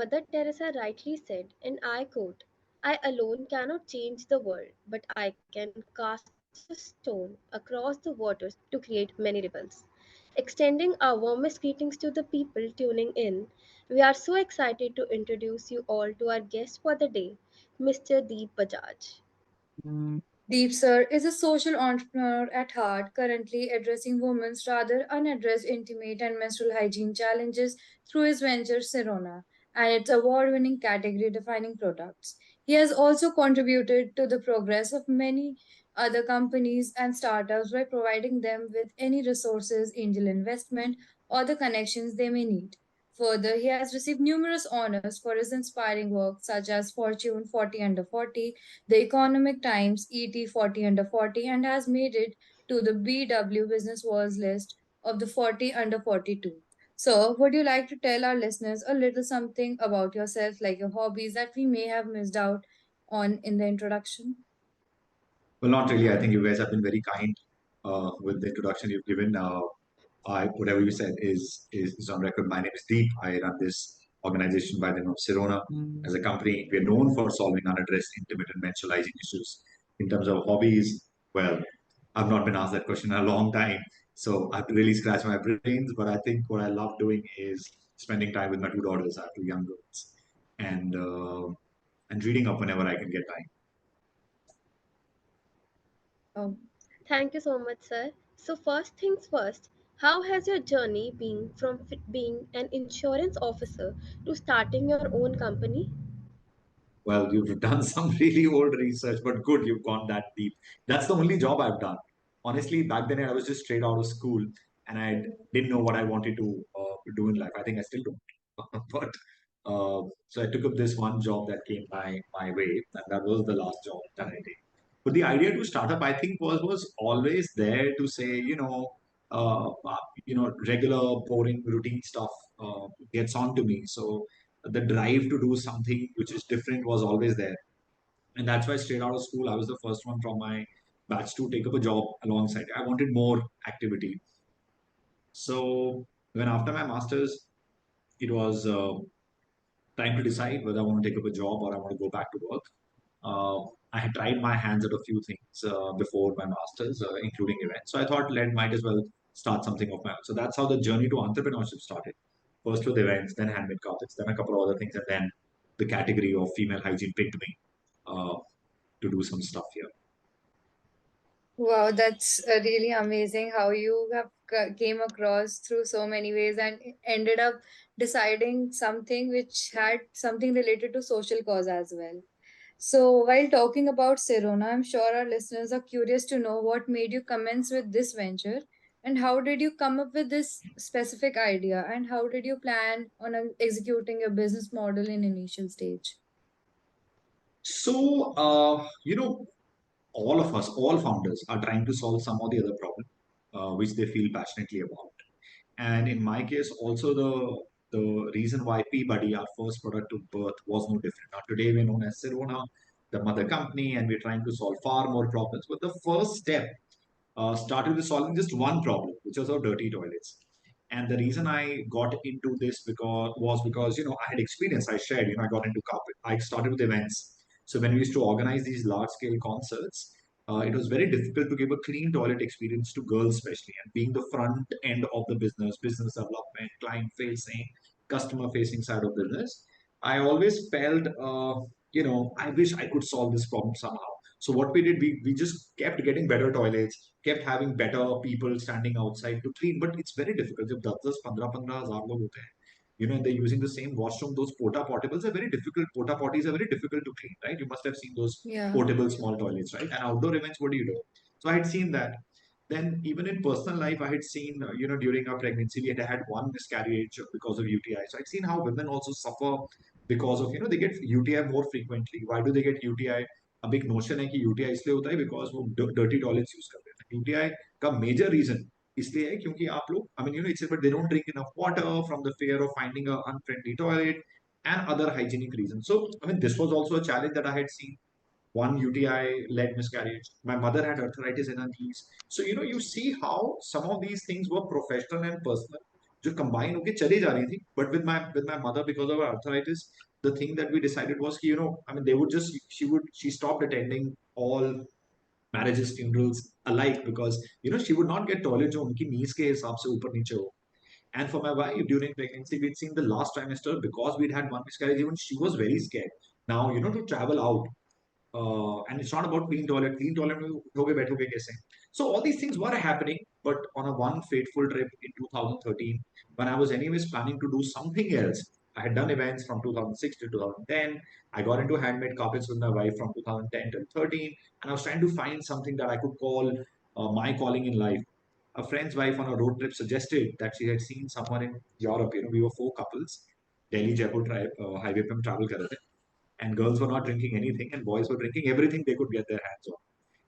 Mother Teresa rightly said, and I quote, I alone cannot change the world, but I can cast a stone across the waters to create many ripples. Extending our warmest greetings to the people tuning in, we are so excited to introduce you all to our guest for the day, Mr. Deep Bajaj. Deep Sir is a social entrepreneur at heart, currently addressing women's rather unaddressed intimate and menstrual hygiene challenges through his venture Sirona and its award winning category defining products. He has also contributed to the progress of many other companies and startups by providing them with any resources, angel investment, or the connections they may need. Further, he has received numerous honors for his inspiring work, such as Fortune 40 Under 40, the Economic Times ET 40 Under 40, and has made it to the BW Business World's list of the 40 Under 42. So, would you like to tell our listeners a little something about yourself, like your hobbies that we may have missed out on in the introduction? Well, not really. I think you guys have been very kind with the introduction you've given. Whatever you said is on record. My name is Deep. I run this organization by the name of Sirona. As a company, we are known for solving unaddressed intimate and menstrualizing issues. In terms of hobbies, well, I've not been asked that question in a long time, so I have to really scratch my brains. But I think what I love doing is spending time with my two daughters. I have two young girls, and uh, and reading up whenever I can get time. Oh, Thank you so much, sir. So, first things first, how has your journey been from being an insurance officer to starting your own company? Well, you've done some really old research, but good, you've gone that deep. That's the only job I've done. Honestly, back then I was just straight out of school and I didn't know what I wanted to do in life. I think I still don't. But so I took up this one job that came my way, and that was the last job that I did. But the idea to start up, I think, was always there to say, regular boring routine stuff gets on to me. So the drive to do something which is different was always there. And that's why straight out of school, I was the first one from my batch to take up a job alongside. I wanted more activity. So when after my master's, it was time to decide whether I want to take up a job or I want to go back to work. Uh, I had tried my hands at a few things before my master's, including events. So I thought, let might as well start something of my own. So that's how the journey to entrepreneurship started. First with events, then handmade carpets, then a couple of other things, and then the category of female hygiene picked me uh, to do some stuff here. wow, that's really amazing how you have came across through so many ways and ended up deciding something which had something related to social cause as well. So, while talking about Sirona, I'm sure our listeners are curious to know what made you commence with this venture and how did you come up with this specific idea and how did you plan on executing your business model in initial stage? So, all of us, all founders are trying to solve some or the other problem, which they feel passionately about. And in my case, also the reason why PeeBuddy, our first product to birth, was no different. Now today we're known as Sirona, the mother company, and we're trying to solve far more problems. But the first step started with solving just one problem, which was our dirty toilets. And the reason I got into this because I had experience. I shared. I got into carpet. I started with events. So when we used to organize these large scale concerts, it was very difficult to give a clean toilet experience to girls, especially. And being the front end of the business development, client facing, customer facing side of business, I always felt, I wish I could solve this problem somehow. So what we did, we just kept getting better toilets, kept having better people standing outside to clean. But it's very difficult. जब 10 15 लोग होते हैं, they're using the same washroom. Those porta portables are very difficult. Porta potties are very difficult to clean, right? You must have seen those Yeah. portable small toilets, right? And outdoor events, what do you do? So I had seen that. Then even in personal life, I had seen, during our pregnancy, we had one miscarriage because of UTI. So I'd seen how women also suffer because of, they get UTI more frequently. Why do they get UTI? अब एक notion है कि UTI इसलिए होता है because वो dirty toilets use करते हैं यूटीआई का मेजर रीजन इसलिए है क्योंकि आप लोग I mean it's but they don't drink enough water from the fear of finding a unfriendly toilet and other hygienic reasons. So I mean this was also a challenge that I had seen. One UTI led miscarriage. My mother had arthritis in her knees. So you see how some of these things were professional and personal, जो combine होके चली जा रही थी. But with my mother, because of her arthritis, the thing that we decided was कि, I mean, they would just she stopped attending all marriages, funerals alike, because she would not get toilet जो उनकी knees के हिसाब से ऊपर नीचे हो. And for my wife, during pregnancy, we'd seen the last trimester, because we'd had one miscarriage, even she was very scared. Now, to travel out, and it's not about clean toilet में उठोगे बैठोगे कैसे. So all these things were happening, but on a one fateful trip in 2013, when I was anyways planning to do something else. I had done events from 2006 to 2010. I got into handmade carpets with my wife from 2010 till 13, and I was trying to find something that I could call my calling in life. A friend's wife on a road trip suggested that she had seen someone in Europe. We were four couples, Delhi Jaipur highway पे हम travel कर रहे थे, and girls were not drinking anything, and boys were drinking everything they could get their hands on,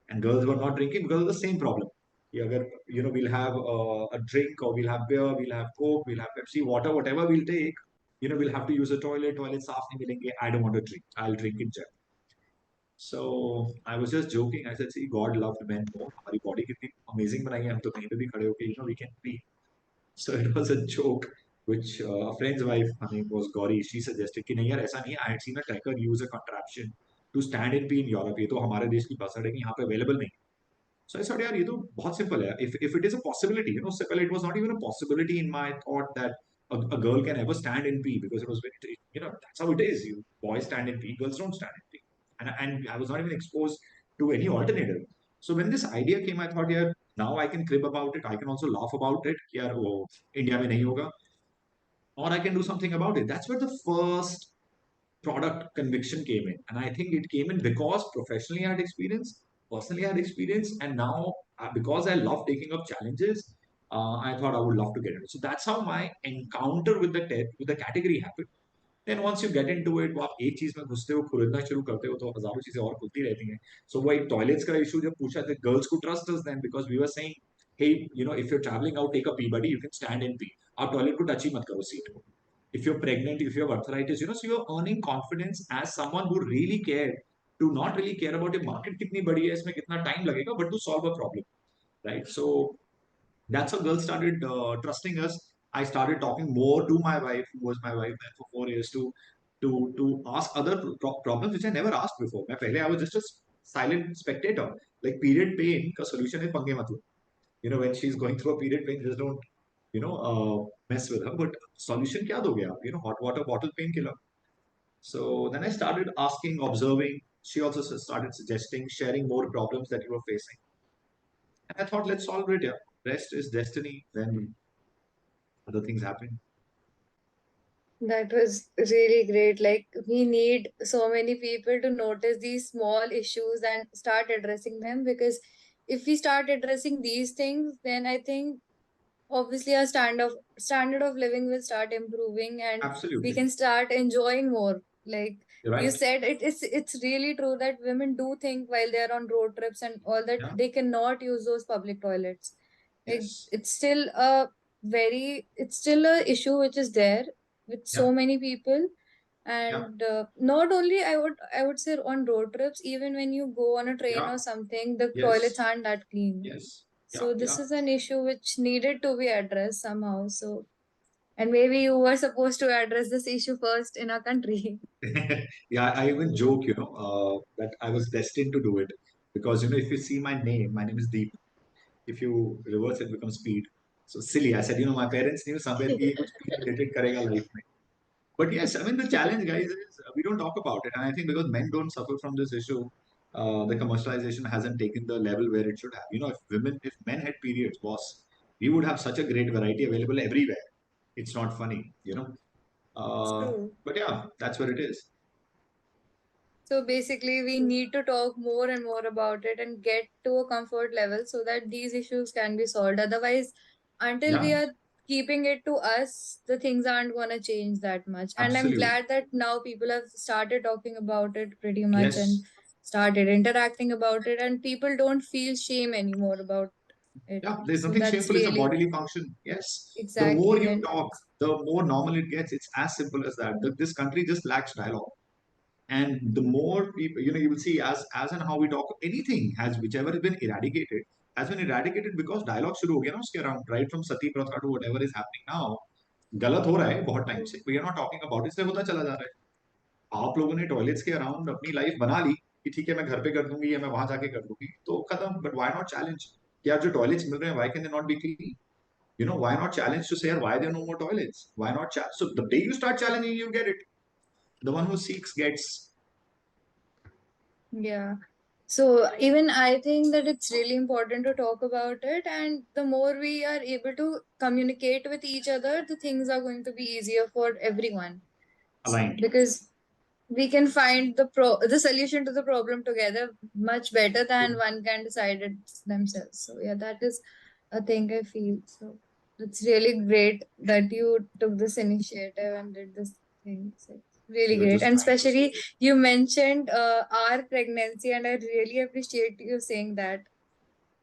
and girls were not drinking because of the same problem. Yeah, we'll have a drink, or we'll have beer, we'll have Coke, we'll have Pepsi, water, whatever we'll take. We'll have to use a toilet. Toilet साफ नहीं मिलेंगे. I don't want to drink. I'll drink in jail. So I was just joking. I said, see, God loved men more. हमारी body कितनी amazing बनाई है. हम तो कहीं पे भी खड़े होके, we can pee. So it was a joke, which a friend's wife, her name was Gauri, she suggested कि नहीं यार ऐसा नहीं है. I had seen a trekker use a contraption to stand and pee in Europe. ये तो हमारे देश की बसड़ है कि यहाँ पे available नहीं. So I said, यार ये तो बहुत simple है. If it is a possibility, उससे पहले it was not even a possibility in my thought that a girl can ever stand and pee, because it was very, that's how it is. Boys stand and pee, girls don't stand and pee. And I was not even exposed to any alternative. So when this idea came, I thought, yeah, now I can crib about it. I can also laugh about it. Yeah, वो India में नहीं होगा, or I can do something about it. That's where the first product conviction came in. And I think it came in because professionally I had experience, personally I had experience, and now because I love taking up challenges, I thought I would love to get it. So that's how my encounter with the category happened. Then once you get into it, वो आप एक चीज में घुसते हो, खुलना शुरू करते हो, तो हजारों चीजें और खुलती रहती हैं. So वही टॉयलेट्स का इशू जब पूछा था, girls could trust us then, because we were saying, hey, if you're traveling out, take a PeeBuddy, you can stand and pee. आप टॉयलेट को टच ही मत करो सीट को. If you're pregnant, if you have arthritis, so you're earning confidence as someone who really cared to not really care about your market कितनी बड़ी है, इसमें कितना time लगेगा, but to solve a problem, right? So that's how girls started trusting us. I started talking more to my wife, who was my wife then for 4 years, to ask other problems which I never asked before. मैं पहले I was just a silent spectator. Like period pain का solution है पंगे मत लो. When she's going through a period pain, just don't mess with her. But solution क्या दोगे आप? Hot water bottle painkiller. So then I started asking, observing. She also started suggesting, sharing more problems that you were facing. And I thought, let's solve it. Yeah, rest is destiny. Then other things happen. That was really great. Like, we need so many people to notice these small issues and start addressing them, because if we start addressing these things, then I think obviously our standard of living will start improving, and we Absolutely. can start enjoying more. Like You're you right. said, it's really true that women do think while they're on road trips and all that Yeah. they cannot use those public toilets. Like Yes. it's still a issue which is there with Yeah. so many people. Yeah. And not only I would say on road trips, even when you go on a train Yeah. or something, the toilets Yes. aren't that clean. Yes. Yeah. So this Yeah. is an issue which needed to be addressed somehow. So, and maybe you were supposed to address this issue first in our country. Yeah. I even joke, that I was destined to do it, because if you see my name is Deep. If you reverse it, becomes speed. So silly. I said, my parents knew somewhere कि ये कुछ speed related करेगा life में. But yes, I mean, the challenge, guys, is we don't talk about it. And I think because men don't suffer from this issue, the commercialization hasn't taken the level where it should have. If men had periods, boss, we would have such a great variety available. It's not funny. True. But yeah, that's where it is. So basically, we True. need to talk more and more about it and get to a comfort level so that these issues can be solved. Otherwise, until we Yeah, are keeping it to us, the things aren't going to change that much. And I'm absolutely. glad that now people have started talking about it pretty much and Yes. started interacting about it, and people don't feel shame anymore about it. Yeah, there's So nothing that's shameful. It's a really bodily function. Yes. The more exactly. you And talk, the more normal it gets. It's as simple as that. This country just lacks dialogue. And the more people, you will see as and how we talk, anything has whichever has been eradicated has been eradicated because dialogue शुरू हो गया ना उसके around, right from sati pratha to whatever is happening now. गलत हो रहा है बहुत टाइम से, we are not talking about it, इसलिए होता चला जा रहा है। आप लोगों ने टॉयलेट्स के अराउंड अपनी लाइफ बना ली कि ठीक है मैं घर पे कर दूंगी या मैं वहां जाके कर दूंगी, तो खत्म। बट व्हाई नॉट चैलेंज कि यार जो टॉयलेट्स मिल रहे हैं why can they not be clean? Why not challenge to say why there are no more toilets? Why not so the day you start challenging, you get it. The one who seeks gets. Yeah. So even I think that it's really important to talk about it, and the more we are able to communicate with each other, the things are going to be easier for everyone. Aligned. Because we can find the solution to the problem together much better than one can decide it themselves. So yeah, that is a thing I feel. So it's really great that you took this initiative and did this thing. So it's really We were great. just And trying to say especially it. you mentioned our pregnancy, and I really appreciate you saying that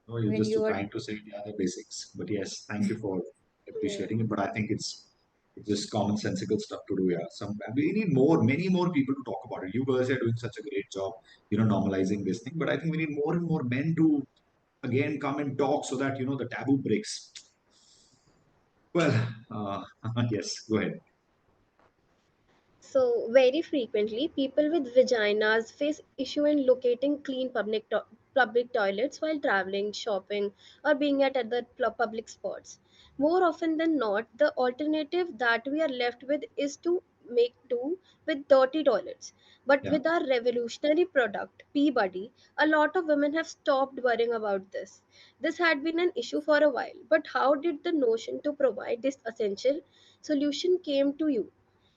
No, you're when just you were. trying to say the other basics. But yes, thank you for Yes. appreciating it. But I think it's just commonsensical stuff to do. Yeah, we need more, many more people to talk about it. You girls are doing such a great job, normalizing this thing. But I think we need more and more men to again come and talk so that the taboo breaks. Well, yes, go ahead. So, very frequently, people with vaginas face issue in locating clean public toilets while traveling, shopping, or being at other public spots. More often than not, the alternative that we are left with is to make do with dirty toilets. But Yeah. with our revolutionary product, PeeBuddy, a lot of women have stopped worrying about this. This had been an issue for a while, but how did the notion to provide this essential solution came to you?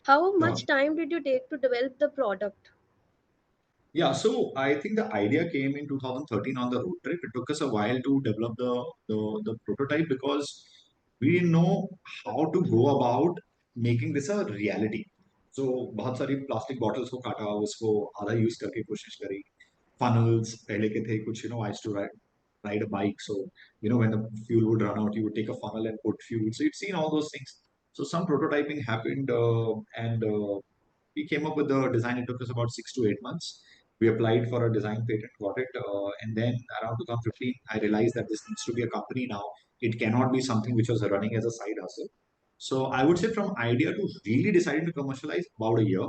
How Sure. much time did you take to develop the product? Yeah, so I think the idea came in 2013 on the road trip. It took us a while to develop the prototype because we didn't know how to go about making this a reality. So बहुत सारी plastic bottles को काटा, उसको आधा use करके कोशिश करी। Funnels पहले के थे कुछ, I used to ride a bike, so when the fuel would run out, you would take a funnel and put fuel. So you'd seen all those things. So some prototyping happened, and we came up with the design. It took us about 6 to 8 months. We applied for a design patent, got it, and then around 2015, I realized that this needs to be a company now. It cannot be something which was running as a side hustle. So I would say from idea to really deciding to commercialize, about a year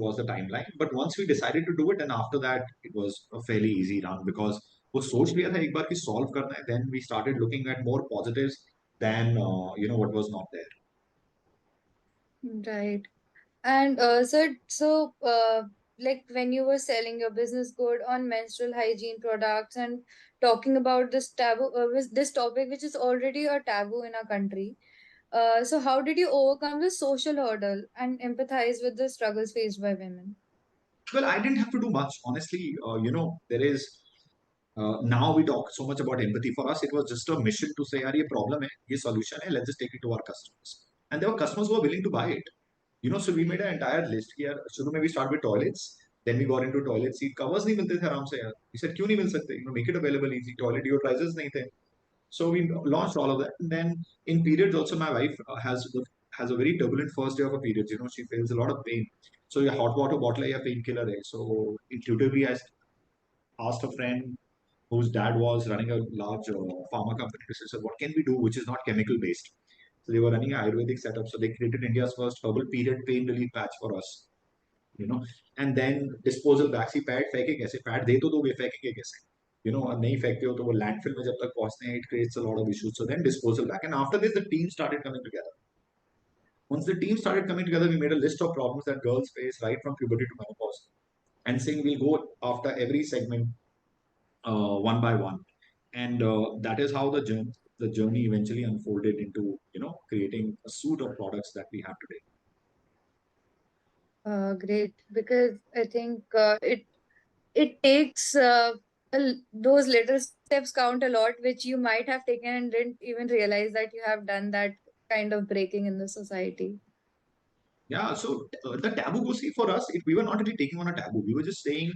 was the timeline. But once we decided to do it, and after that, it was a fairly easy run because वो सोच लिया था एक बार कि solve करना है. Then we started looking at more positives than what was not there. Right. And like when you were selling your business good on menstrual hygiene products and talking about this taboo, this topic, which is already a taboo in our country. So how did you overcome the social hurdle and empathize with the struggles faced by women? Well, I didn't have to do much, honestly. There is now we talk so much about empathy. For us, it was just a mission to say, "यार ये problem है, ये solution है. Let's just take it to our customers." And there were customers who were willing to buy it. So we made an entire list. कि यार शुरू में we start with toilets, then we got into toilet seat covers नहीं मिलते थे आराम से यार. We said क्यों नहीं मिल सकते? Make it available easy. Toilet your prices नहीं थे. So we launched all of that. And then in periods also, my wife has a very turbulent first day of her periods. She feels a lot of pain. So your hot water bottle है या painkiller है. So intuitively, I asked a friend whose dad was running a large pharma company to say, what can we do which is not chemical based? So they were running an Ayurvedic setup. So they created India's first herbal period pain relief patch for us. And then disposal bags he pad फेंके कैसे, pad दे तो दोगे फेंकेंगे कैसे, और नहीं फेंकते हो तो वो लैंडफिल में जब तक पहुंचते हैं, it creates a lot of issues. So then disposal bag, and after this the team started coming together. Once the team started coming together, we made a list of problems that girls face right from puberty to menopause, and saying we'll go after every segment one by one, and that is how the journey eventually unfolded into creating a suite of products that we have today. Great, because I think it takes those little steps count a lot, which you might have taken and didn't even realize that you have done that kind of breaking in the society. Yeah, so the taboo go see for us, we were not really taking on a taboo. We were just saying,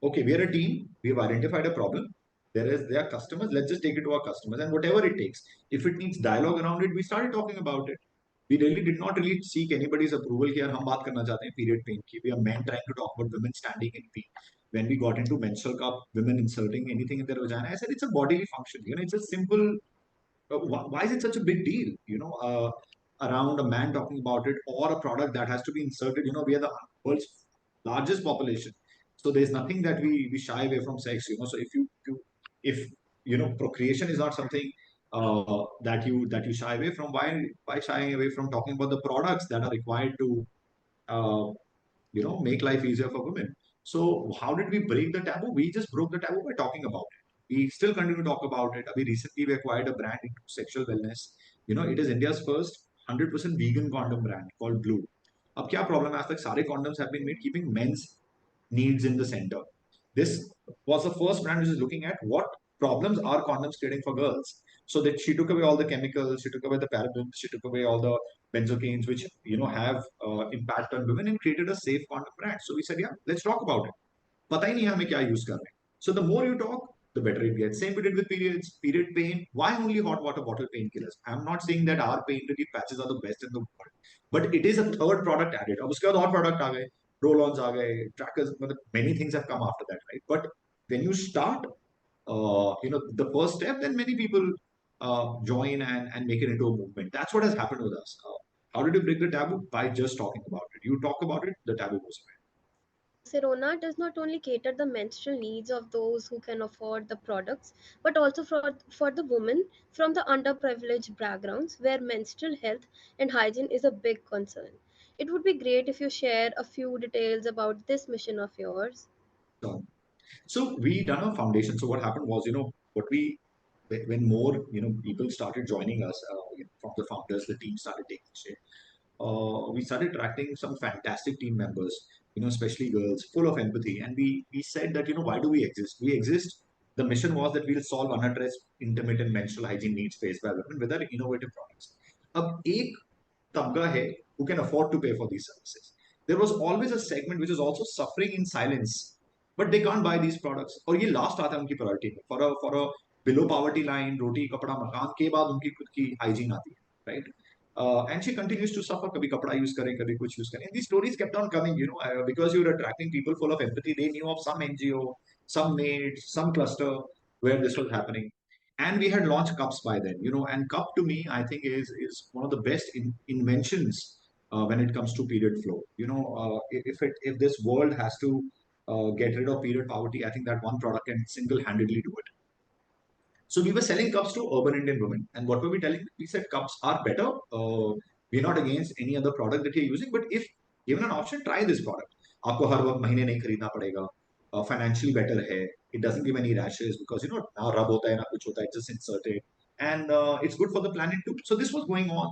okay, we are a team. We have identified a problem. There are customers. Let's just take it to our customers, and whatever it takes. If it needs dialogue around it, we started talking about it. We really did not really seek anybody's approval here. हम बात करना चाहते हैं period pain की. We are men trying to talk about women standing in pain. when we got into menstrual cup, women inserting anything in their vagina, I said it's a bodily function. It's a simple. Why is it such a big deal? Around a man talking about it or a product that has to be inserted. We are the world's largest population, so there's nothing that we shy away from sex. So if procreation is not something that you shy away from, why shying away from talking about the products that are required to uh, make life easier for women. So how did we break the taboo? We just broke the taboo by talking about it. We still continue to talk about it. We recently we acquired a brand into sexual wellness. It is India's first 100% vegan condom brand called Blue. अब क्या problem है? आज तक सारे condoms have been made keeping men's needs in the center. This was the first brand which is looking at what problems are condoms creating for girls. So that she took away all the chemicals, she took away the parabens, she took away all the benzocaines, which have impact on women, and created a safe condom brand. So we said, yeah, let's talk about it. पता ही नहीं है हमें क्या use कर रहे हैं. So the more you talk, the better it gets. Same we did with periods, period pain. Why only hot water bottle painkillers? I'm not saying that our pain relief patches are the best in the world, but it is a third product added. अब उसके बाद और product आ गए, roll-ons आ गए, trackers, many things have come after that, right? But when you start, the first step, then many people join and make it into a movement. That's what has happened with us. How did you break the taboo? By just talking about it. You talk about it, the taboo goes away. Sirona does not only cater the menstrual needs of those who can afford the products, but also for the women from the underprivileged backgrounds where menstrual health and hygiene is a big concern. It would be great if you share a few details about this mission of yours. So, so we done a foundation. So what happened was, what we when more people started joining us from the founders, the team started taking shape. We started attracting some fantastic team members, especially girls, full of empathy. And we said that, why do we exist? We exist. The mission was that we'll solve unaddressed intermittent menstrual hygiene needs faced by women with our innovative products. अब एक तबका है who can afford to pay for these services. There was always a segment which is also suffering in silence, but they can't buy these products. और ये last आता है उनकी priority में. For a below poverty line, रोटी कपड़ा मकान के बाद उनकी खुद की hygiene आती है, right? And she continues to suffer. कभी कपड़ा use करे, कभी कुछ use करे. And these stories kept on coming, because you were attracting people full of empathy. They knew of some NGO, some maids, some cluster where this was happening. And we had launched cups by then, and cup to me, I think is one of the best inventions when it comes to period flow. If this world has to get rid of period poverty, I think that one product can single-handedly do it. So we were selling cups to urban Indian women. And what were we telling them? We said cups are better. We're not against any other product that you're using, but if given an option, try this product. आपको हर वक्त महीने नहीं खरीदना पड़ेगा. Financially better है. It doesn't give any rashes because now rub होता है ना कुछ होता है, just insert it. And it's good for the planet too. So this was going on.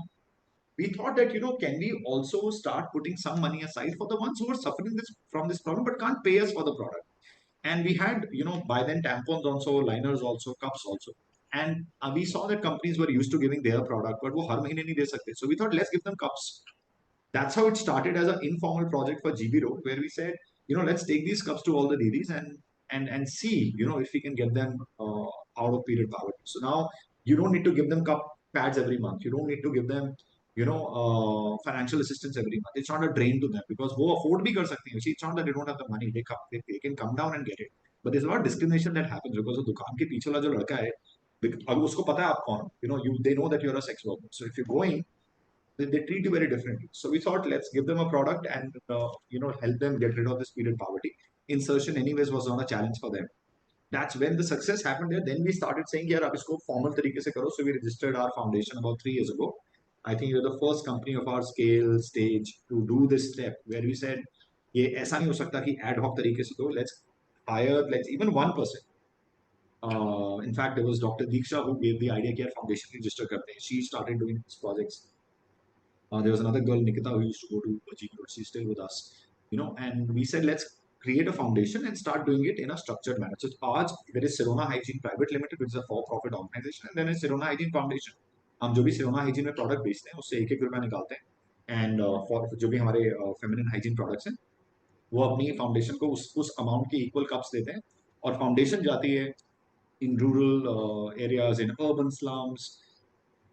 We thought that can we also start putting some money aside for the ones who are suffering from this problem but can't pay us for the product. And we had by then tampons also, liners also, cups also. And we saw that companies were used to giving their product but वो हर महीने नहीं दे सकते. So we thought let's give them cups. That's how it started as an informal project for GB Road, where we said, let's take these cups to all the deities and see, if we can get them out of period poverty. So now you don't need to give them cup pads every month. You don't need to give them, financial assistance every month. It's not a drain to them because वो afford भी कर सकते हैं. See, it's not that they don't have the money. They can come down and get it. But there's a lot of discrimination that happens because the दुकान के पीछे वाला जो लड़का है, अब उसको पता है आप कौन, they know that you're a sex worker. So if you're going, they treat you very differently. So we thought, let's give them a product and help them get rid of this period poverty. Insertion, anyways, was not a challenge for them. That's when the success happened there. Then we started saying, yeah, अब इसको formal तरीके से करो. So we registered our foundation about 3 years ago. I think you're the first company of our scale stage to do this step where we said, ये ऐसा नहीं हो सकता कि ad hoc तरीके से दो. Let's even one person. In fact, there was Dr. Diksha who gave the idea कि यार foundation register करते हैं. She started doing these projects. There was another girl, Nikita, who used to go to Bajaj. She's still with us, and we said, let's create a foundation and start doing it in a structured manner. So there is Sirona Hygiene Private Limited, which is a for-profit organization, and then is Sirona Hygiene Foundation. हम जो भी Sirona Hygiene में product बेचते हैं उससे एक रुपया निकालते हैं and for जो भी हमारे feminine hygiene products हैं वो अपनी foundation को उस amount की equal cups देते हैं और foundation जाती है in rural areas, in urban slums,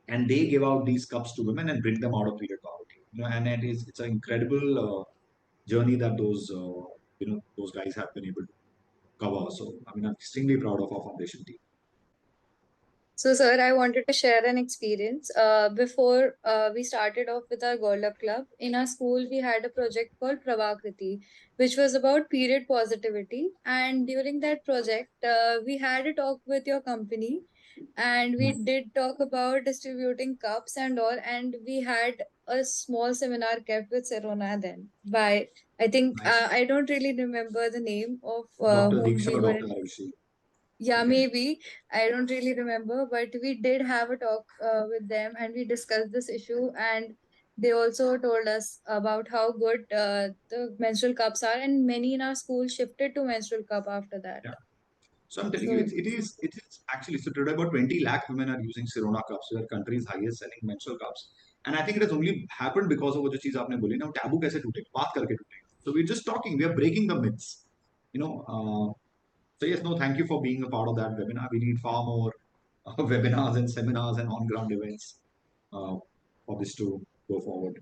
and they give out these cups to women and bring them out of period poverty. And it's an incredible journey that those guys have been able to. cover. So, I mean, I'm extremely proud of our foundation team. So, sir, I wanted to share an experience. Before we started off with our Girl Up Club, in our school, we had a project called Pravakriti, which was about period positivity. And during that project, we had a talk with your company, and we did talk about distributing cups and all. And we had a small seminar kept with Sirona then by, I think, Nice. I don't really remember the name of Dr. whom Diksha we or were Dr. in. Arushi. Yeah, Okay. maybe. I don't really remember, but we did have a talk with them and we discussed this issue. And they also told us about how good the menstrual cups are, and many in our school shifted to menstrual cup after that. Yeah. So I'm telling you, So, it is actually, so today about 20 lakh women are using Sirona cups, so the country's highest selling menstrual cups. And I think it has only happened because of what चीज आपने बोली ना, taboo कैसे टूटेगा, बात करके टूटेगा. So we're just talking, we are breaking the myths. You know, so yes, no, thank you for being a part of that webinar. We need far more webinars and seminars and on-ground events uh, for this to go forward.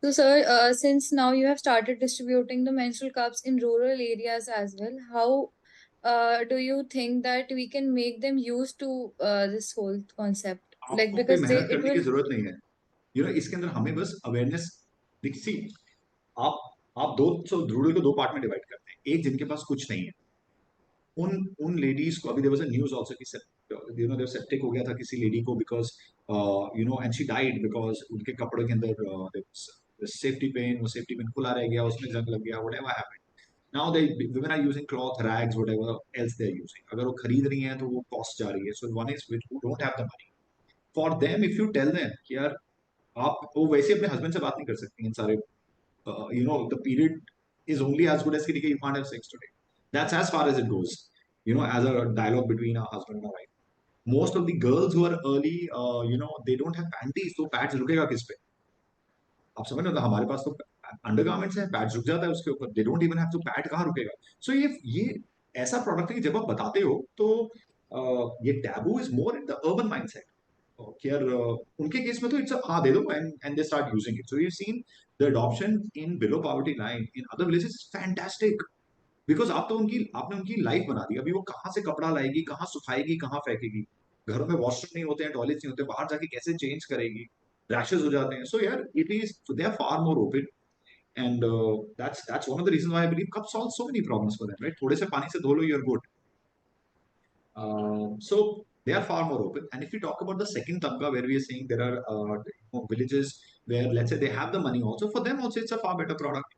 so sir, since now you have started distributing the menstrual cups in rural areas as well, how do you think that we can make them used to this whole concept? Like, आपको कोई because मेहनत it करने की will. जरूरत नहीं है. इसके अंदर हमें बस अवेयरनेस. सी, आप आप दो, सो रूरल को दो पार्ट में डिवाइड करते हैं. एक जिनके पास कुछ नहीं है, उन लेडीज को, अभी there was a news also कि देयर सेप्टिक हो गया था किसी लेडी को, because and she died because उनके कपड़ों के अंदर सेफ्टी पिन, वो सेफ्टी पिन खुला रह गया, उसमें जंग लग गया, whatever happened. Now they women are using cloth rags, whatever else they are using. अगर वो खरीद रही हैं तो वो कॉस्ट जा रही है. So one is which who don't have the money. For them, if you tell them कि यार, आप वो वैसे अपने हस्बैंड से बात नहीं कर सकती इन सारे, the period is only as good as कि you can't have sex today. That's as far as it goes, as a dialogue between a husband and a wife. Most of the girls who are early, they don't have panties, तो pads रुकेगा किस पे? आप समझ रहे हो? तो हमारे पास तो अंडरगारमेंट्स हैं, पैड रुक जाता है उसके ऊपर. They don't even have to, pad कहाँ रुकेगा? सो ये ऐसा प्रोडक्ट है कि जब आप बताते हो तो ये taboo is more in the urban mindset. कि यार, उनके केस में तो इट्स हाँ दे दो, and they start using it. So you seen the adoption in below poverty line in other villages is fantastic. Because आपने उनकी लाइफ बना दी. अभी वो कहाँ से कपड़ा लाएगी, कहाँ सुखाएगी, कहाँ फेंकेगी? घरों में वॉशरूम नहीं होते हैं, टॉयलेट्स नहीं होते, बाहर जाके कैसे चेंज करेगी? रैशेस हो जाते हैं. सो यार, it is, so they are far more open. And that's one of the reasons why I believe cup solves so many problems for them, right? थोड़े से पानी से धो लो, you're good. So they are far more open. And if we talk about the second tabka, where we are saying there are villages where, let's say, they have the money also, for them also it's a far better product.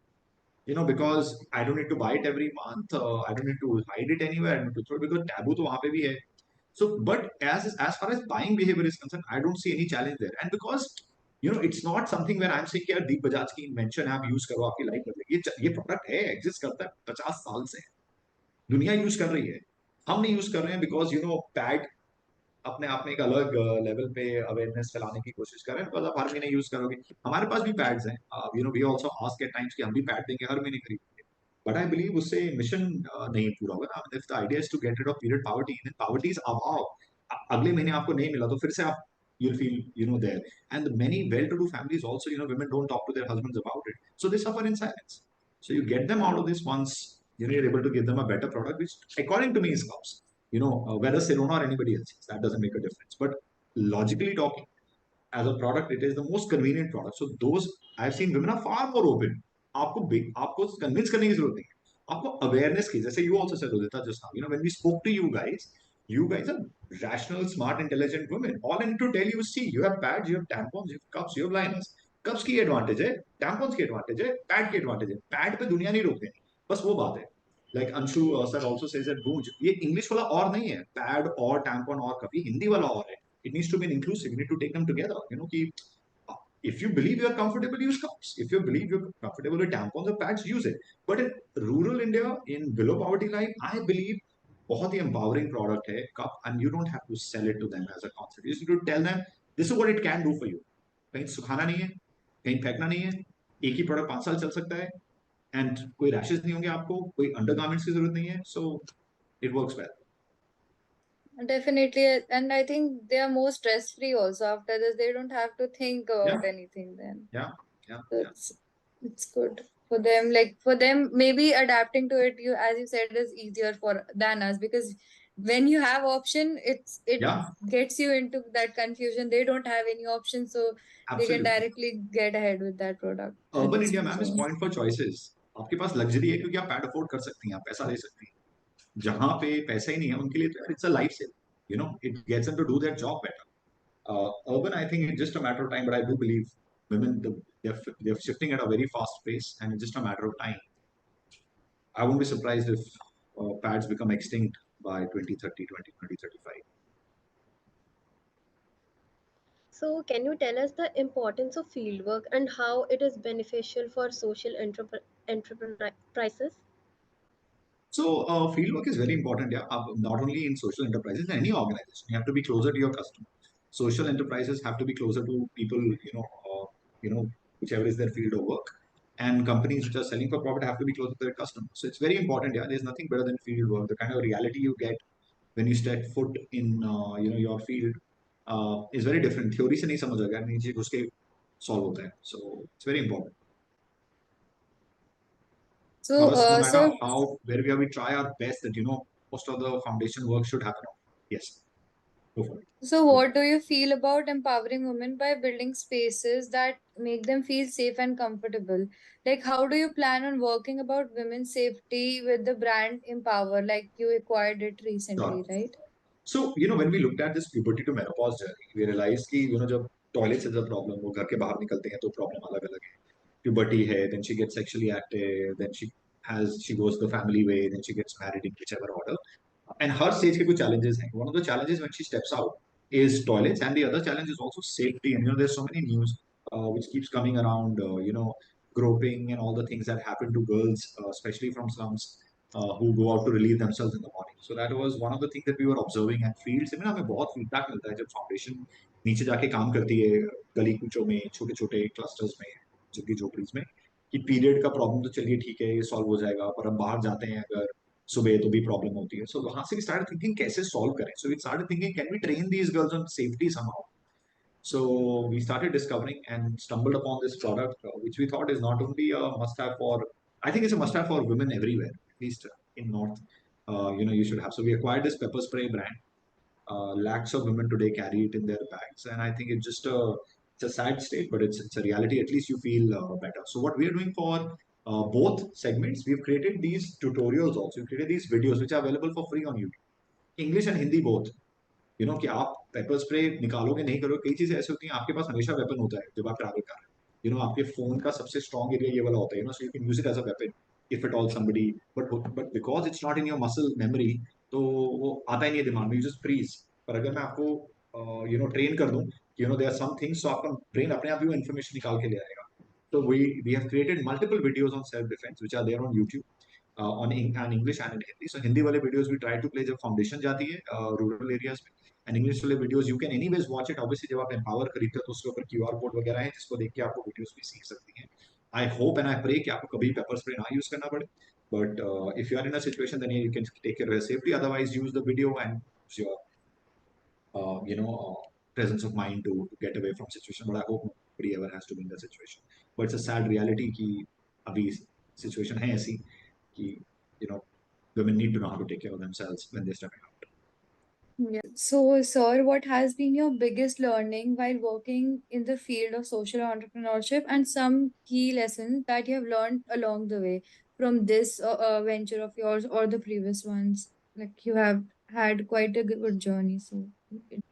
Because I don't need to buy it every month. I don't need to hide it anywhere. I don't need to throw it, because taboo to वहाँ पे भी है. So, but as far as buying behavior is concerned, I don't see any challenge there. And because it's not something where I'm saying कि यार, दीप बजाज की invention है, आप use करो, आपकी लाइफ बदलेगी. ये प्रोडक्ट है, एग्जिस्ट करता है 50 साल से, दुनिया यूज कर रही है. हम नहीं यूज कर रहे हैं बिकॉज पैड अपने आप में एक अलग लेवल पे अवेयरनेस फैलाने की कोशिश कर रहे हैं, बिकॉज आप हर महीने यूज करोगे. हमारे पास भी पैड्स हैं. We also ask at times कि हम भी पैड देंगे, हर महीने खरीदेंगे. बट आई बिलीव उससे मिशन नहीं पूरा होगा ना. If the idea is to get rid of period poverty, then poverty is अभाव. अगले महीने आपको नहीं मिला तो फिर से आप, you'll feel there. And many well-to-do families also, women don't talk to their husbands about it, so they suffer in silence. So you get them out of this once you're able to give them a better product, which according to me is cups. Whether Sirona or anybody else, that doesn't make a difference. But logically talking, as a product, it is the most convenient product. So those, I've seen women are far more open. आपको convince करने की जरूरत नहीं है. आपको awareness की, जैसे you also said, Udita, just now, when we spoke to you guys are rational, smart, intelligent women. All I need to tell you is, see, you have pads, you have tampons, you have cups, you have liners. Cups की advantage है, tampons की advantage है, pad की advantage है. Pad पे दुनिया नहीं रोक देनी, बस वो बात है. Like Anshu sir also says that गूंज, ये इंग्लिश वाला और नहीं है, पैड और टैम्पॉन और कप, हिंदी वाला और है. It needs to be inclusive. You need to take them together. If you believe you're comfortable, use cups. If you believe you're comfortable with tampons or pads, use it. But in rural India, in below poverty line, I believe बहुत ही empowering product है cup, and you don't have to sell it to them as a concept. You just need to tell them this is what it can do for you. कहीं सुखाना नहीं है, कहीं फेंकना नहीं है, एक ही प्रोडक्ट 5 साल चल सकता है, एंड कोई रैशेस नहीं होंगे आपको, कोई अंडरगारमेंट्स की जरूरत नहीं है. So it works well. Definitely, and I think they are more stress free also. After this, they don't have to think Yeah, about anything then. yeah, yeah, So yeah. it's good. For them maybe adapting to it, you as you said, is easier for than us, because when you have option, it Yeah, gets you into that confusion. They don't have any option, so they can absolutely. directly get ahead with that product with urban this India ma'am is zone. Point for choices. आपके पास luxury है क्योंकि आप pad afford कर सकती हैं, आप पैसा दे सकती हैं. जहां पे पैसा ही नहीं है उनके लिए तो it's a life save. It gets them to do their job better. Urban, I think it's just a matter of time, but I do believe women, they're shifting at a very fast pace, and it's just a matter of time. I won't be surprised if pads become extinct by 2030, 2035. So, can you tell us the importance of fieldwork and how it is beneficial for social enterprises? So, fieldwork is very important, yeah. Not only in social enterprises, in any organization, you have to be closer to your customer. Social enterprises have to be closer to people, you know, whichever is their field of work. And companies which are selling for profit have to be closer to their customers. So it's very important, yeah. There's nothing better than field work. The kind of reality you get when you step foot in, your field is very different. Theory से नहीं समझ आएगा, नीचे घुस के solve होता है. So it's very important. For So, us, no matter so how where we are, we try our best that most of the foundation work should happen. Yes, go for it. So, Go what for do it. you feel about empowering women by building spaces that make them feel safe and comfortable? Like, how do you plan on working about women's safety with the brand Empower? Like, you acquired it Sure. recently, right? So when we looked at this puberty to menopause journey, we realized कि जब toilets is a problem, वो घर के बाहर निकलते हैं तो problem अलग अलग है. Puberty है, then she gets sexually active, then she goes the family way, then she gets married in whichever order. And her stage के कुछ challenges हैं. One of the challenges when she steps out is toilets, and the other challenge is also safety. And there's so many news which keeps coming around, groping and all the things that happen to girls, especially from slums, who go out to relieve themselves in the morning. So that was one of the things that we were observing and fields में ना हमें बहुत feedback मिलता है जब foundation नीचे जाके काम करती है गली कूचों में, छोटे छोटे क्लस्टर्स में, झुग्गी झोपड़ीज में, कि पीरियड का प्रॉब्लम तो चलिए ठीक है, ये सॉल्व हो जाएगा, पर हम बाहर जाते हैं अगर सुबह तो भी प्रॉब्लम होती है. सो वहां से स्टार्ट थिंकिंग कैसे सॉल्व करें. So we start thinking can we train these girls on safety somehow. So we started discovering and stumbled upon this product, which we thought is not only a must-have for, I think it's a must-have for women everywhere, at least in North. You should have. So we acquired this pepper spray brand. Lakhs of women today carry it in their bags, and I think it's a sad state, but it's a reality. At least you feel better. So what we are doing for both segments, we've created these tutorials also. We've created these videos which are available for free on YouTube, English and Hindi both. कि आप paper spray निकालोगे नहीं करोगे, कई चीजें ऐसी होती हैं आपके पास हमेशा वेपन होता है जब आप ट्रैवल कर रहे हैं. आपके फोन का सबसे स्ट्रॉन्ग एरिया ये वाला होता है, so you can use it as a weapon if it all somebody. But because it's not in your muscle memory, तो वो आता ही नहीं है दिमाग में, यू जस्ट फ्रीज. पर अगर मैं आपको ट्रेन कर दूं कि देयर आर सम थिंग्स, तो आपका ब्रेन अपने आप ही वो इन्फॉर्मेशन निकाल के ले आएगा. So we have created multiple videos on self defense which are there on YouTube, on English and in Hindi. So Hindi वाले videos we try to play जब foundation जाती है rural areas में, and English वाले videos you can anyways watch it. Obviously जब आप Empower खरीदते हो तो उसके ऊपर QR कोड वगैरह है जिसको देख के आपको videos भी सीख सकती हैं. I hope and I pray कि आपको कभी pepper spray ना use करना पड़े. But if you are in a situation, then you can take care of your safety. Otherwise, use the video and use your uh, you know, uh, presence of mind to get away from situation. But I hope nobody ever has to be in that situation. But it's a sad reality कि अभी situation है ऐसी कि women need to know how to take care of themselves when they're stepping out. Yeah. So, sir, what has been your biggest learning while working in the field of social entrepreneurship, and some key lessons that you have learned along the way from this venture of yours or the previous ones? Like, you have had quite a good journey. So,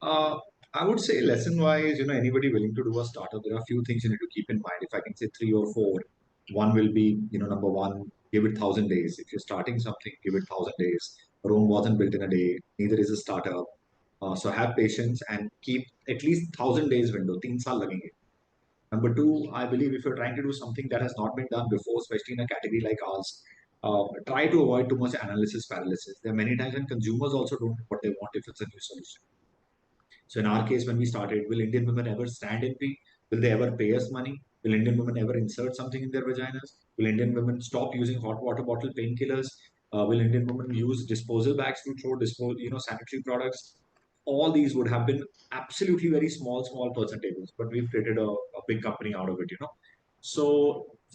Uh, I would say lesson wise, anybody willing to do a startup, there are a few things you need to keep in mind. If I can say three or four, one will be, number one, give it 1,000 days. If you're starting something, give it 1,000 days. Rome wasn't built in a day. Neither is a startup. So have patience and keep at least 1,000 days window. 3 साल लगेंगे. Number two, I believe if you're trying to do something that has not been done before, especially in a category like ours, try to avoid too much analysis paralysis. There are many times when consumers also don't know what they want if it's a new solution. So in our case, when we started, will Indian women ever stand in pee? Will they ever pay us money? Will Indian women ever insert something in their vaginas? Will Indian women stop using hot water bottle painkillers? Will Indian women use disposal bags to throw sanitary products? All these would have been absolutely very small percentages, but we've created a big company out of it. So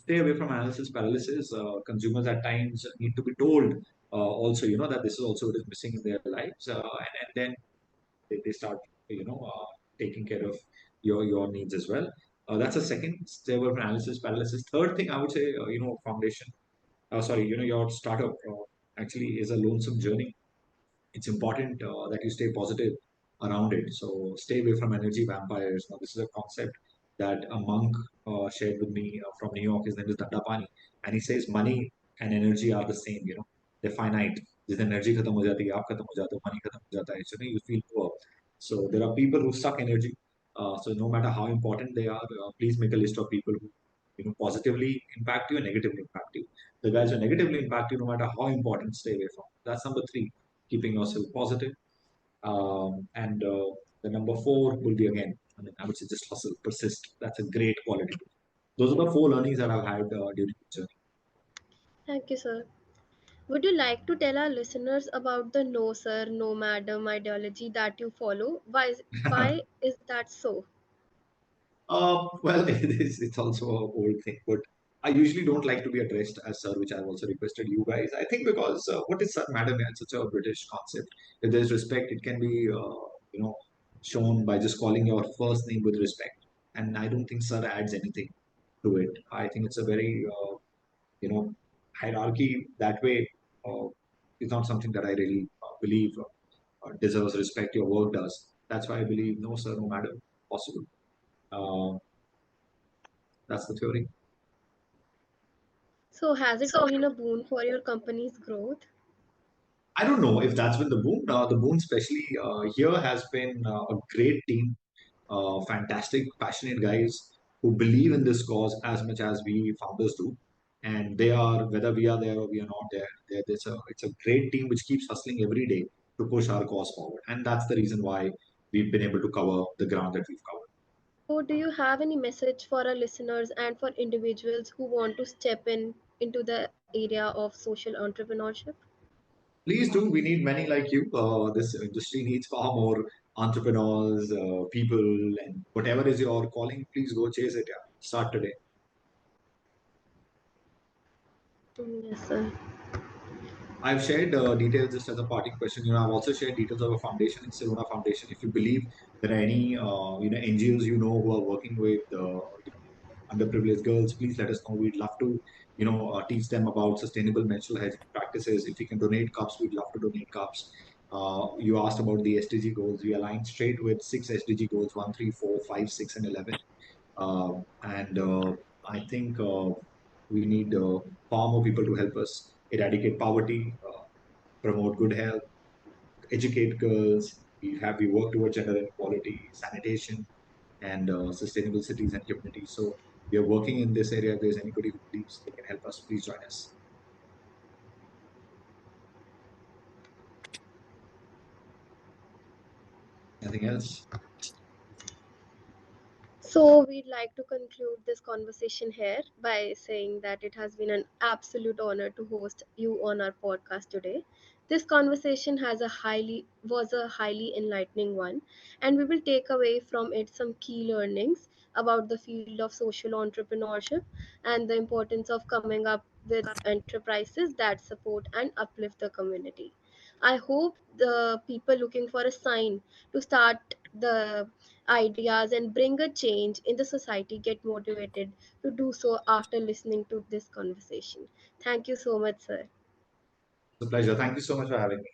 Stay away from analysis paralysis. Consumers at times need to be told also, that this is also what is missing in their lives, and then they start, taking care of your needs as well. That's a second. Stay away from analysis paralysis. Third thing I would say, foundation. Sorry, your startup actually is a lonesome journey. It's important that you stay positive around it. So stay away from energy vampires. Now, this is a concept that a monk shared with me from New York. His name is Dandapani, and he says money and energy are the same. They're finite. जिस दिन energy खत्म हो जाती है, आप खत्म हो जाते हो, money खत्म हो जाता है, so you feel poor. So there are people who suck energy. So no matter how important they are, please make a list of people who positively impact you and negatively impact you. The guys who negatively impact you, no matter how important, stay away from. That's number three, keeping yourself positive. And the number four will be again, I would say just hustle, persist. That's a great quality. Those are the four learnings that I've had during the journey. Thank you, sir. Would you like to tell our listeners about the no sir, no madam ideology that you follow? Why is that so? Well, it's also a old thing, but I usually don't like to be addressed as sir, which I've also requested you guys. I think because what is sir, madam? It's such a British concept. If there's respect, it can be, shown by just calling your first name with respect. And I don't think sir adds anything to it. I think it's a very, you know, hierarchy that way is not something that I really believe deserves respect. Your work does. That's why I believe no sir, no madam, possible. Uh, that's the theory. So, has it been a boon for your company's growth? I don't know if that's been the boom. The boom, especially here, has been a great team, fantastic, passionate guys who believe in this cause as much as we founders do. And they are, whether we are there or we are not there, it's a great team which keeps hustling every day to push our cause forward. And that's the reason why we've been able to cover the ground that we've covered. So, do you have any message for our listeners and for individuals who want to step in into the area of social entrepreneurship? Please do. We need many like you. This industry needs far more entrepreneurs, people, and whatever is your calling, please go chase it. Yeah. Start today. Yes, sir. I've shared details just as a parting question. I've also shared details of a foundation, in Sirona Foundation. If you believe there are any, NGOs who are working with, underprivileged girls, please let us know. We'd love to, teach them about sustainable menstrual hygiene practices. If you can donate cups, we'd love to donate cups. You asked about the SDG goals. We align straight with six SDG goals: one, three, four, five, six, and 11. And I think we need far more people to help us eradicate poverty, promote good health, educate girls. We work towards gender equality, sanitation, and sustainable cities and communities. So we are working in this area. If there's anybody who believes they can help us, please join us. Anything else? So, we'd like to conclude this conversation here by saying that it has been an absolute honor to host you on our podcast today. This conversation was a highly enlightening one, and we will take away from it some key learnings about the field of social entrepreneurship and the importance of coming up with enterprises that support and uplift the community. I hope the people looking for a sign to start the ideas and bring a change in the society get motivated to do so after listening to this conversation. Thank you so much, sir. It's a pleasure. Thank you so much for having me.